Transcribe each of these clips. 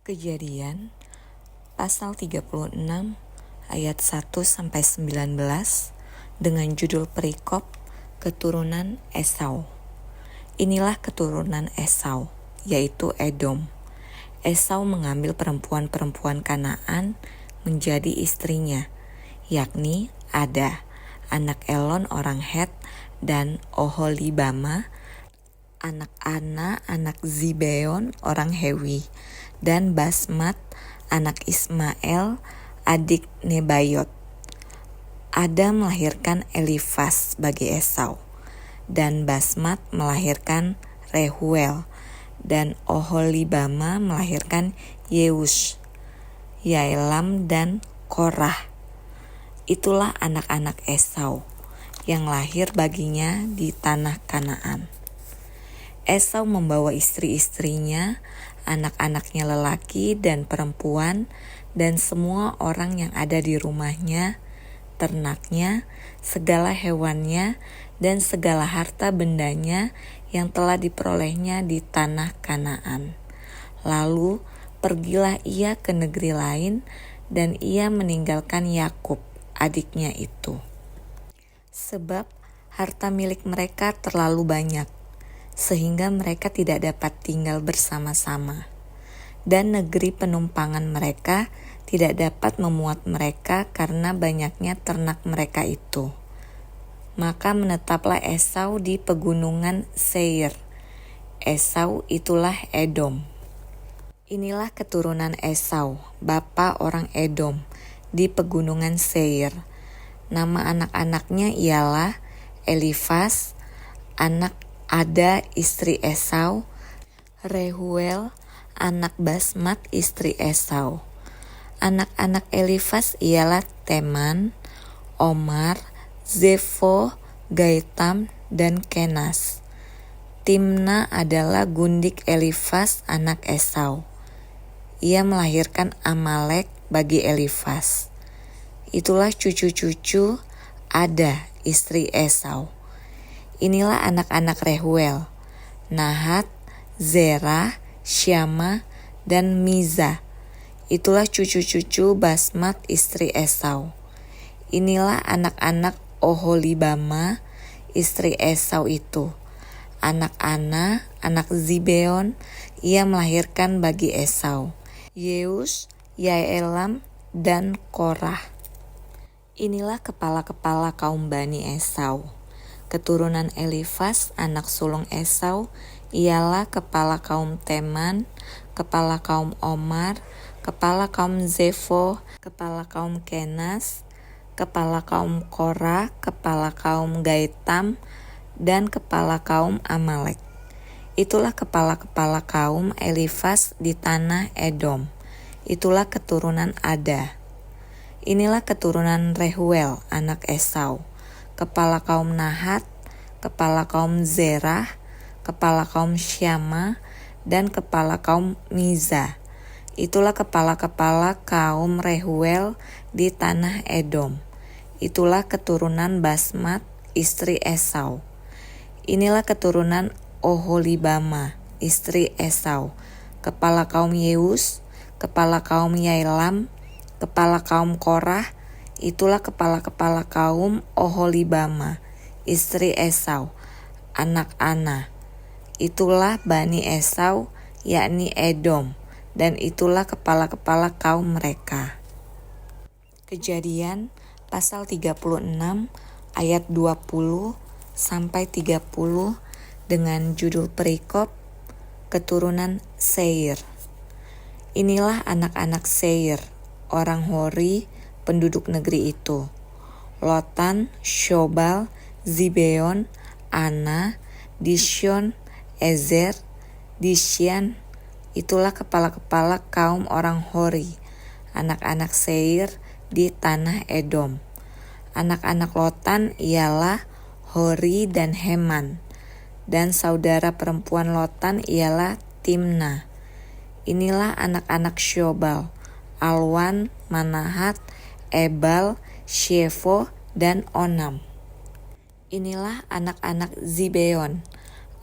Kejadian pasal 36 ayat 1-19 dengan judul perikop keturunan Esau. Inilah keturunan Esau, yaitu Edom. Esau mengambil perempuan-perempuan Kanaan menjadi istrinya, yakni Ada, anak Elon orang Het, dan Oholibama, anak Ana, anak Zibeon orang Hewi, dan Basmat, anak Ismael, adik Nebayot. Ada melahirkan Elifas bagi Esau, dan Basmat melahirkan Rehuel, dan Oholibama melahirkan Yeus, Yaelam, dan Korah. Itulah anak-anak Esau yang lahir baginya di tanah Kanaan. Esau membawa istri-istrinya, anak-anaknya lelaki dan perempuan, dan semua orang yang ada di rumahnya, ternaknya, segala hewannya, dan segala harta bendanya yang telah diperolehnya di tanah Kanaan. Lalu pergilah ia ke negeri lain, dan ia meninggalkan Yakub, adiknya itu. Sebab harta milik mereka terlalu banyak, sehingga mereka tidak dapat tinggal bersama-sama. Dan negeri penumpangan mereka tidak dapat memuat mereka karena banyaknya ternak mereka itu. Maka menetaplah Esau di pegunungan Seir. Esau itulah Edom. Inilah keturunan Esau, bapa orang Edom, di pegunungan Seir. Nama anak-anaknya ialah Elifas, anak Ada istri Esau, Rehuel, anak Basmat istri Esau. Anak-anak Elifas ialah Teman, Omar, Zefo, Gaitam, dan Kenas. Timna adalah gundik Elifas anak Esau. Ia melahirkan Amalek bagi Elifas. Itulah cucu-cucu Ada istri Esau. Inilah anak-anak Rehuel, Nahat, Zerah, Syama, dan Miza. Itulah cucu-cucu Basmat istri Esau. Inilah anak-anak Oholibama istri Esau itu. Anak Ana, anak Zibeon, ia melahirkan bagi Esau, Yeus, Yaelam, dan Korah. Inilah kepala-kepala kaum Bani Esau. Keturunan Elifas, anak sulung Esau, ialah kepala kaum Teman, kepala kaum Omar, kepala kaum Zefo, kepala kaum Kenas, kepala kaum Korah, kepala kaum Gaitam, dan kepala kaum Amalek. Itulah kepala-kepala kaum Elifas di tanah Edom. Itulah keturunan Ada. Inilah keturunan Rehuel, anak Esau. Kepala kaum Nahat, kepala kaum Zerah, kepala kaum Syama, dan kepala kaum Miza. Itulah kepala-kepala kaum Rehuel di tanah Edom. Itulah keturunan Basmat, istri Esau. Inilah keturunan Oholibama, istri Esau. Kepala kaum Yeus, kepala kaum Yaelam, kepala kaum Korah. Itulah kepala-kepala kaum Oholibama, istri Esau, anak Ana. Itulah Bani Esau, yakni Edom, dan itulah kepala-kepala kaum mereka. Kejadian pasal 36 ayat 20-30 dengan judul perikop keturunan Seir. Inilah anak-anak Seir, orang Hori, penduduk negeri itu. Lotan, Shobal, Zibeon, Ana, Dishon, Ezer, Disyan. Itulah kepala-kepala kaum orang Hori, anak-anak Seir di tanah Edom. Anak-anak Lotan ialah Hori dan Heman, dan saudara perempuan Lotan ialah Timna. Inilah anak-anak Shobal, Alwan, Manahat, Ebal, Shefo, dan Onam. Inilah anak-anak Zibeon,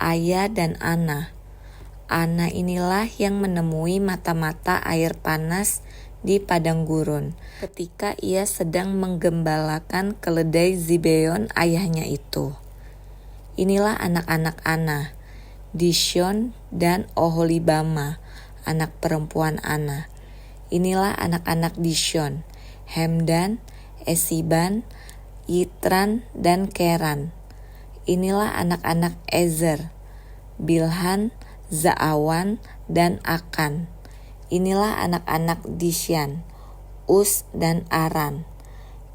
Aya dan Ana. Ana inilah yang menemui mata-mata air panas di padang gurun ketika ia sedang menggembalakan keledai Zibeon ayahnya itu. Inilah anak-anak Ana, Dishon dan Oholibama, anak perempuan Ana. Inilah anak-anak Dishon, Hemdan, Esiban, Yitran, dan Keran. Inilah anak-anak Ezer, Bilhan, Zaawan, dan Akan. Inilah anak-anak Disyan, Us, dan Aran.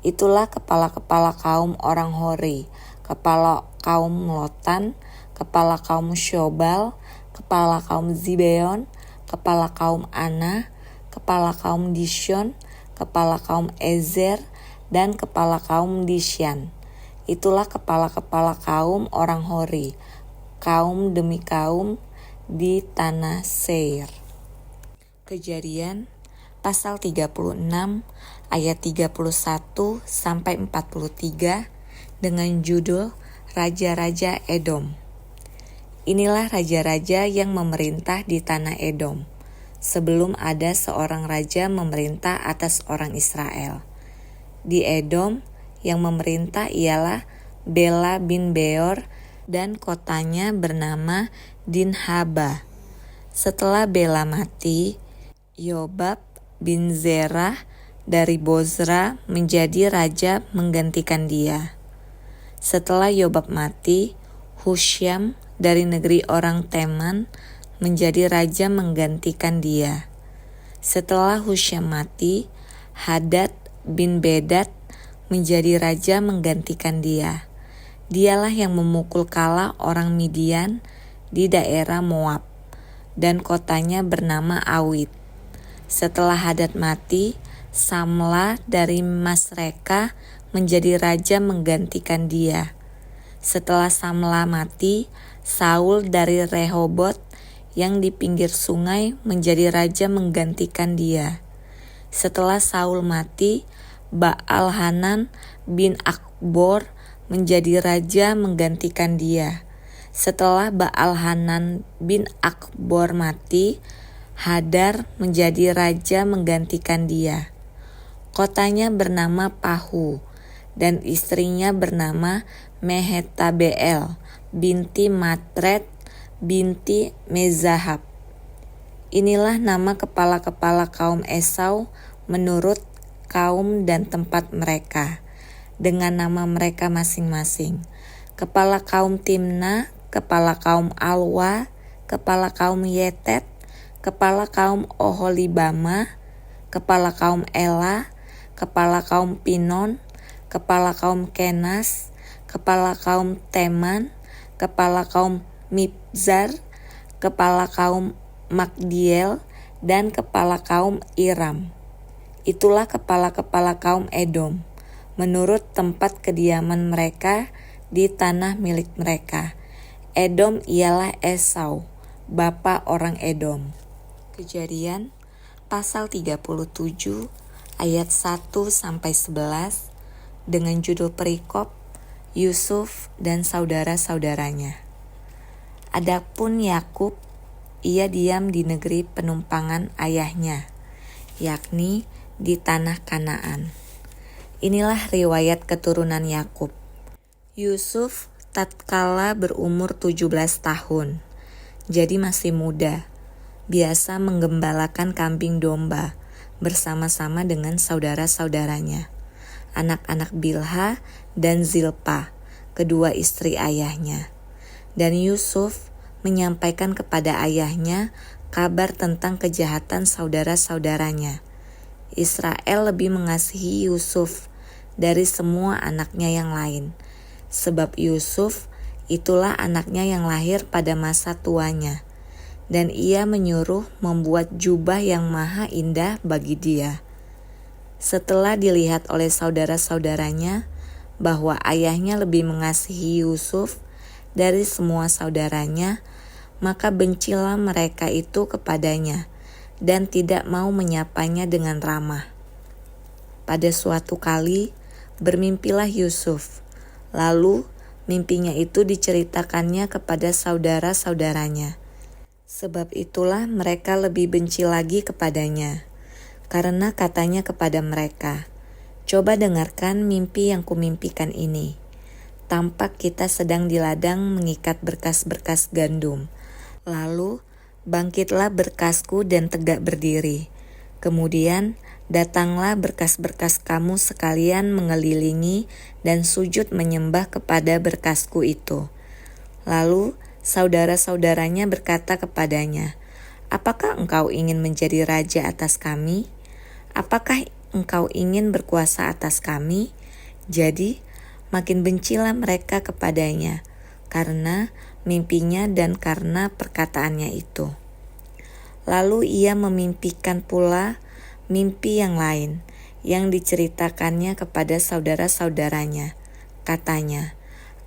Itulah kepala-kepala kaum orang Hori, kepala kaum Lotan, kepala kaum Syobal, kepala kaum Zibeon, kepala kaum Ana, kepala kaum Dishon, kepala kaum Ezer, dan kepala kaum Disyan. Itulah kepala-kepala kaum orang Hori, kaum demi kaum di tanah Seir. Kejadian pasal 36 ayat 31 sampai 43 dengan judul Raja-Raja Edom. Inilah raja-raja yang memerintah di tanah Edom, sebelum ada seorang raja memerintah atas orang Israel. Di Edom yang memerintah ialah Bela bin Beor dan kotanya bernama Dinhaba. Setelah Bela mati, Yobab bin Zerah dari Bozra menjadi raja menggantikan dia. Setelah Yobab mati, Husyam dari negeri orang Teman menjadi raja menggantikan dia. Setelah Husyam mati, Hadad bin Bedad menjadi raja menggantikan dia. Dialah yang memukul kalah orang Midian di daerah Moab, dan kotanya bernama Awit. Setelah Hadad mati, Samla dari Masreka menjadi raja menggantikan dia. Setelah Samla mati, Saul dari Rehobot yang di pinggir sungai menjadi raja menggantikan dia. Setelah Saul mati, Baal-Hanan bin Akbor menjadi raja menggantikan dia. Setelah Baal-Hanan bin Akbor mati, Hadar menjadi raja menggantikan dia. Kotanya bernama Pahu, dan istrinya bernama Mehetabeel binti Matred binti Mezahab. Inilah nama kepala-kepala kaum Esau menurut kaum dan tempat mereka, dengan nama mereka masing-masing. Kepala kaum Timna, kepala kaum Alwa, kepala kaum Yetet, kepala kaum Oholibama, kepala kaum Ela, kepala kaum Pinon, kepala kaum Kenas, kepala kaum Teman, kepala kaum Mibzar, kepala kaum Magdiel, dan kepala kaum Iram. Itulah kepala-kepala kaum Edom, menurut tempat kediaman mereka di tanah milik mereka. Edom ialah Esau, bapa orang Edom. Kejadian pasal 37 ayat 1 sampai 11 dengan judul perikop Yusuf dan saudara-saudaranya. Adapun Yakub, ia diam di negeri penumpangan ayahnya, yakni di tanah Kanaan. Inilah riwayat keturunan Yakub. Yusuf tatkala berumur 17 tahun, jadi masih muda, biasa menggembalakan kambing domba bersama-sama dengan saudara-saudaranya, anak-anak Bilha dan Zilpa, kedua istri ayahnya. Dan Yusuf menyampaikan kepada ayahnya kabar tentang kejahatan saudara-saudaranya. Israel lebih mengasihi Yusuf dari semua anaknya yang lain, sebab Yusuf itulah anaknya yang lahir pada masa tuanya, dan ia menyuruh membuat jubah yang maha indah bagi dia. Setelah dilihat oleh saudara-saudaranya bahwa ayahnya lebih mengasihi Yusuf dari semua saudaranya, maka bencilah mereka itu kepadanya dan tidak mau menyapanya dengan ramah. Pada suatu kali bermimpilah Yusuf, lalu mimpinya itu diceritakannya kepada saudara-saudaranya. Sebab itulah mereka lebih benci lagi kepadanya. Karena katanya kepada mereka, "Coba dengarkan mimpi yang kumimpikan ini. Tampak kita sedang di ladang mengikat berkas-berkas gandum. Lalu bangkitlah berkasku dan tegak berdiri. Kemudian datanglah berkas-berkas kamu sekalian mengelilingi dan sujud menyembah kepada berkasku itu." Lalu saudara-saudaranya berkata kepadanya, "Apakah engkau ingin menjadi raja atas kami? Apakah engkau ingin berkuasa atas kami?" Jadi makin bencilah mereka kepadanya karena mimpinya dan karena perkataannya itu. Lalu ia memimpikan pula mimpi yang lain yang diceritakannya kepada saudara-saudaranya. Katanya,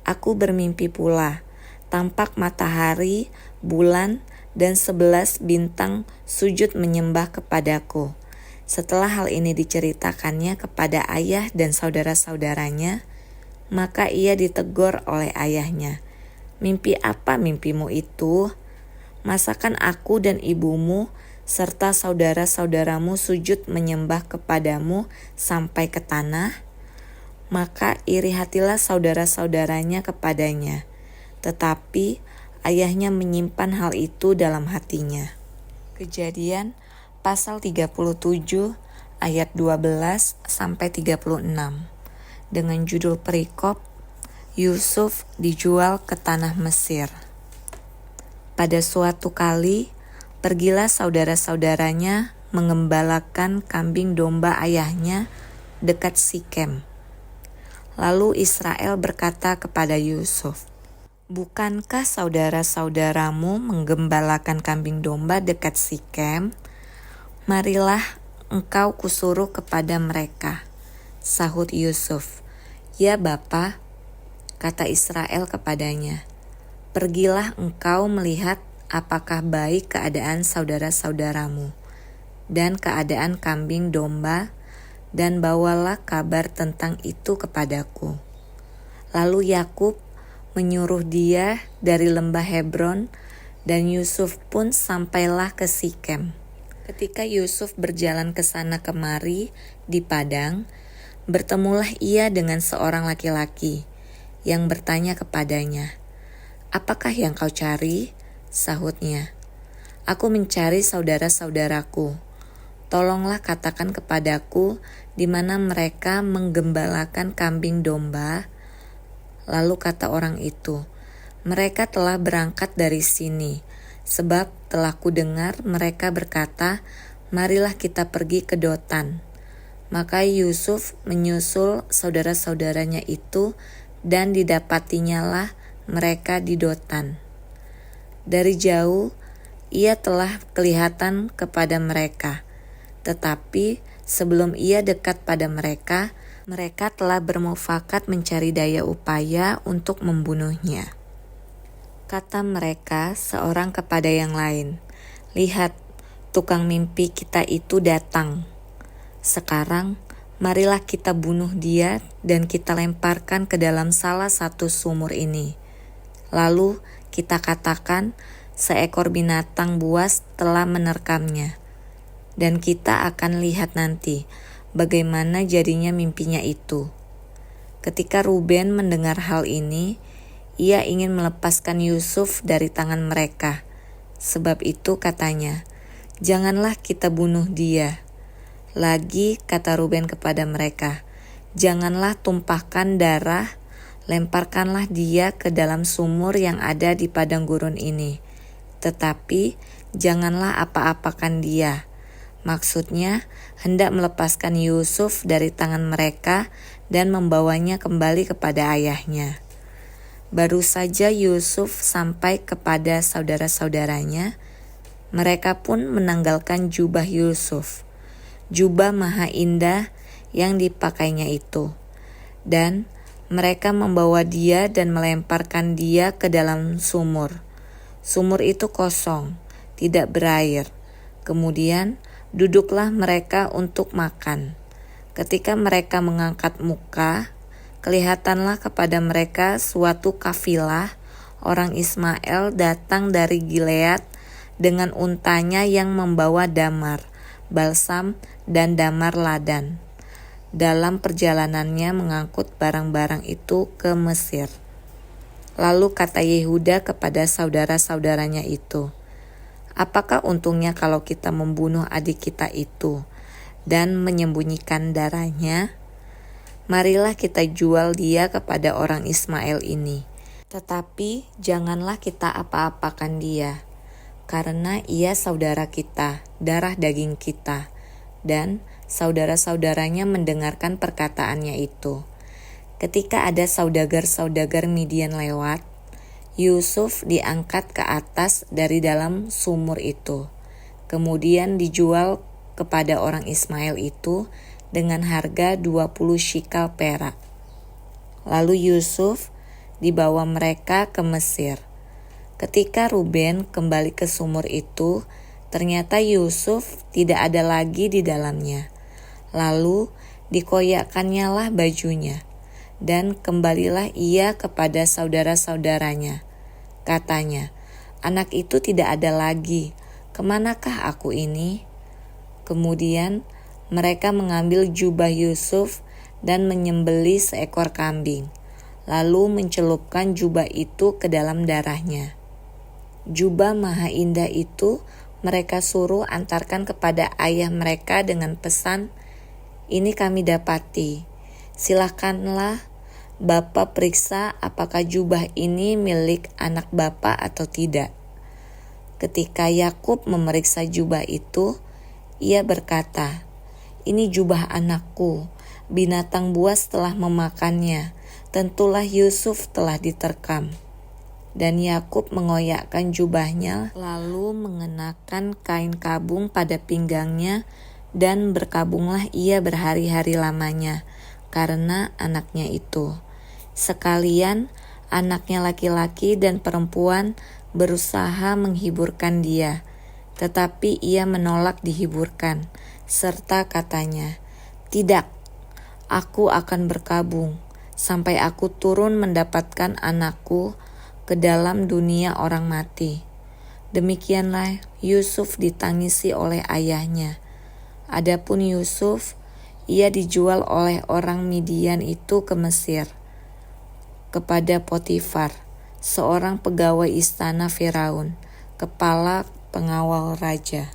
"Aku bermimpi pula, tampak matahari, bulan, dan 11 bintang sujud menyembah kepadaku." Setelah hal ini diceritakannya kepada ayah dan saudara-saudaranya, maka ia ditegur oleh ayahnya. "Mimpi apa mimpimu itu? Masakan aku dan ibumu serta saudara-saudaramu sujud menyembah kepadamu sampai ke tanah?" Maka iri hatilah saudara-saudaranya kepadanya. Tetapi ayahnya menyimpan hal itu dalam hatinya. Kejadian pasal 37 ayat 12 sampai 36 dengan judul perikop Yusuf dijual ke tanah Mesir. Pada suatu kali pergilah saudara-saudaranya mengembalakan kambing domba ayahnya dekat Sikem. Lalu Israel berkata kepada Yusuf, "Bukankah saudara-saudaramu menggembalakan kambing domba dekat Sikem? Marilah engkau kusuruh kepada mereka." Sahut Yusuf, "Ya Bapa," kata Israel kepadanya, "pergilah engkau melihat apakah baik keadaan saudara-saudaramu dan keadaan kambing domba, dan bawalah kabar tentang itu kepadaku." Lalu Yakub menyuruh dia dari lembah Hebron, dan Yusuf pun sampailah ke Sikem. Ketika Yusuf berjalan ke sana kemari di padang, bertemulah ia dengan seorang laki-laki yang bertanya kepadanya, "Apakah yang kau cari?" Sahutnya, "Aku mencari saudara-saudaraku. Tolonglah katakan kepadaku di mana mereka menggembalakan kambing domba." Lalu kata orang itu, "Mereka telah berangkat dari sini, sebab telah kudengar mereka berkata, 'Marilah kita pergi ke Dotan.'" Maka Yusuf menyusul saudara-saudaranya itu, dan didapatinyalah mereka di Dotan. Dari jauh ia telah kelihatan kepada mereka, tetapi sebelum ia dekat pada mereka, mereka telah bermufakat mencari daya upaya untuk membunuhnya. Kata mereka seorang kepada yang lain, "Lihat, tukang mimpi kita itu datang. Sekarang marilah kita bunuh dia dan kita lemparkan ke dalam salah satu sumur ini. Lalu kita katakan seekor binatang buas telah menerkamnya. Dan kita akan lihat nanti bagaimana jadinya mimpinya itu." Ketika Ruben mendengar hal ini, ia ingin melepaskan Yusuf dari tangan mereka. Sebab itu katanya, "Janganlah kita bunuh dia." Lagi kata Ruben kepada mereka, "Janganlah tumpahkan darah, lemparkanlah dia ke dalam sumur yang ada di padang gurun ini. Tetapi janganlah apa-apakan dia." Maksudnya hendak melepaskan Yusuf dari tangan mereka dan membawanya kembali kepada ayahnya. Baru saja Yusuf sampai kepada saudara-saudaranya, mereka pun menanggalkan jubah Yusuf, jubah maha indah yang dipakainya itu, dan mereka membawa dia dan melemparkan dia ke dalam sumur. Sumur itu kosong, tidak berair. Kemudian duduklah mereka untuk makan. Ketika mereka mengangkat muka, kelihatanlah kepada mereka suatu kafilah orang Ismail datang dari Gilead dengan untanya yang membawa damar, balsam, dan damar ladan dalam perjalanannya mengangkut barang-barang itu ke Mesir. Lalu kata Yehuda kepada saudara-saudaranya itu, "Apakah untungnya kalau kita membunuh adik kita itu dan menyembunyikan darahnya? Marilah kita jual dia kepada orang Ismail ini. Tetapi janganlah kita apa-apakan dia, karena ia saudara kita, darah daging kita." Dan saudara-saudaranya mendengarkan perkataannya itu. Ketika ada saudagar-saudagar Midian lewat, Yusuf diangkat ke atas dari dalam sumur itu, kemudian dijual kepada orang Ismail itu dengan harga 20 shikal perak. Lalu Yusuf dibawa mereka ke Mesir. Ketika Ruben kembali ke sumur itu, ternyata Yusuf tidak ada lagi di dalamnya. Lalu dikoyakkannya lah bajunya, dan kembalilah ia kepada saudara-saudaranya. Katanya, "Anak itu tidak ada lagi, kemanakah aku ini?" Kemudian mereka mengambil jubah Yusuf dan menyembelih seekor kambing, lalu mencelupkan jubah itu ke dalam darahnya. Jubah maha indah itu mereka suruh antarkan kepada ayah mereka dengan pesan, "Ini kami dapati. Silakanlah Bapa periksa apakah jubah ini milik anak Bapa atau tidak." Ketika Yakub memeriksa jubah itu, ia berkata, "Ini jubah anakku. Binatang buas telah memakannya. Tentulah Yusuf telah diterkam." Dan Yakub mengoyakkan jubahnya, lalu mengenakan kain kabung pada pinggangnya, dan berkabunglah ia berhari-hari lamanya karena anaknya itu. Sekalian anaknya laki-laki dan perempuan berusaha menghiburkan dia, tetapi ia menolak dihiburkan, serta katanya, "Tidak, aku akan berkabung sampai aku turun mendapatkan anakku ke dalam dunia orang mati." Demikianlah Yusuf ditangisi oleh ayahnya. Adapun Yusuf, ia dijual oleh orang Midian itu ke Mesir, kepada Potifar, seorang pegawai istana Firaun, kepala pengawal raja.